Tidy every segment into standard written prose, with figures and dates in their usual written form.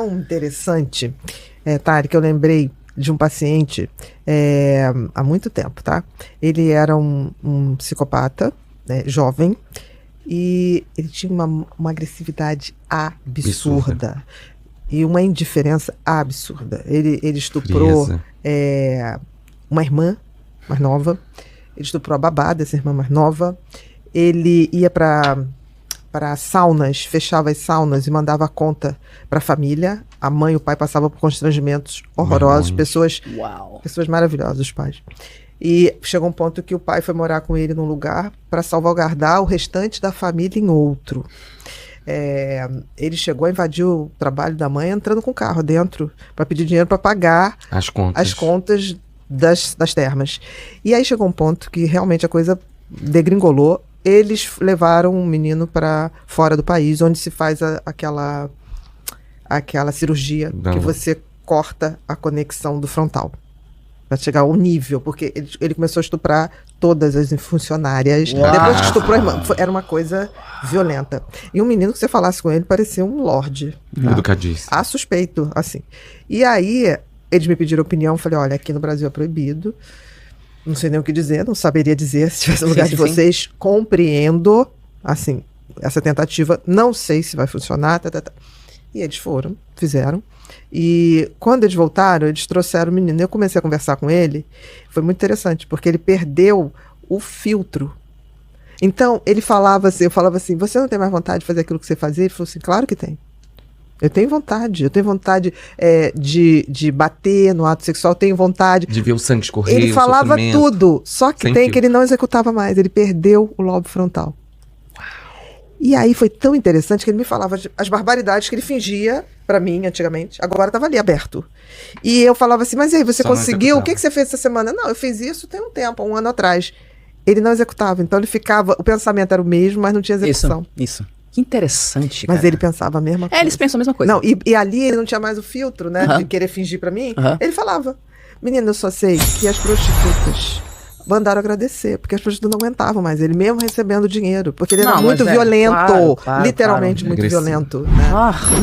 tão interessante, Tari, que eu lembrei de um paciente há muito tempo, tá? Ele era um psicopata, né, jovem, e ele tinha uma agressividade absurda. E uma indiferença absurda. Ele estuprou uma irmã mais nova, ele estuprou a babá dessa irmã mais nova, ele ia para saunas, fechava as saunas e mandava a conta para a família. A mãe e o pai passavam por constrangimentos horrorosos, pessoas maravilhosas, os pais. E chegou um ponto que o pai foi morar com ele num lugar para salvaguardar o restante da família em outro. Ele chegou a invadir o trabalho da mãe entrando com o carro dentro para pedir dinheiro para pagar as contas das termas. E aí chegou um ponto que realmente a coisa degringolou. Eles levaram um menino para fora do país, onde se faz aquela cirurgia que você corta a conexão do frontal para chegar ao nível, porque ele começou a estuprar todas as funcionárias. Uau. Depois que estuprou a irmã, era uma coisa violenta. E um menino que você falasse com ele parecia um lorde. Tá? Educadíssimo. Suspeito, assim. E aí, eles me pediram opinião, eu falei, olha, aqui no Brasil é proibido, não sei nem o que dizer, não saberia dizer se tivesse no lugar de vocês. Compreendo, assim, essa tentativa, não sei se vai funcionar, E eles fizeram. E quando eles voltaram, eles trouxeram o menino. Eu comecei a conversar com ele, foi muito interessante, porque ele perdeu o filtro. Então, eu falava assim, você não tem mais vontade de fazer aquilo que você fazia? Ele falou assim, claro que tem. Eu tenho vontade de bater no ato sexual, tenho vontade. De ver o sangue escorrer, ele falava tudo, só que que ele não executava mais, ele perdeu o lobo frontal. E aí foi tão interessante que ele me falava as barbaridades que ele fingia pra mim antigamente, agora tava ali aberto. E eu falava assim, mas e aí, você conseguiu? O que você fez essa semana? Não, eu fiz isso tem um tempo, 1 ano atrás. Ele não executava, então ele ficava, o pensamento era o mesmo, mas não tinha execução. Isso. Que interessante, cara. Mas ele pensava a mesma coisa. Eles pensam a mesma coisa. Não, e ali ele não tinha mais o filtro, né, de querer fingir pra mim. Ele falava, menina, eu só sei que as prostitutas mandaram agradecer, porque as prostitutas não aguentavam mais ele, mesmo recebendo dinheiro, porque ele era muito violento, literalmente muito violento, né?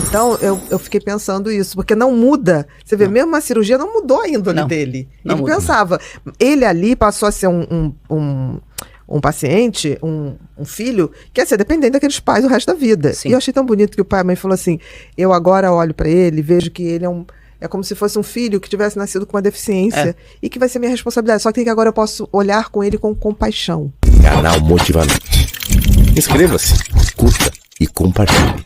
Então eu fiquei pensando isso, porque não muda, você vê, mesmo a cirurgia não mudou a índole dele. Ele pensava, ele ali passou a ser um paciente, um filho, que ia ser dependente daqueles pais o resto da vida. Sim. E eu achei tão bonito que o pai e a mãe falou assim, eu agora olho pra ele e vejo que ele é como se fosse um filho que tivesse nascido com uma deficiência e que vai ser minha responsabilidade. Só que agora eu posso olhar com ele com compaixão. Canal Motivamente. Inscreva-se, curta e compartilhe.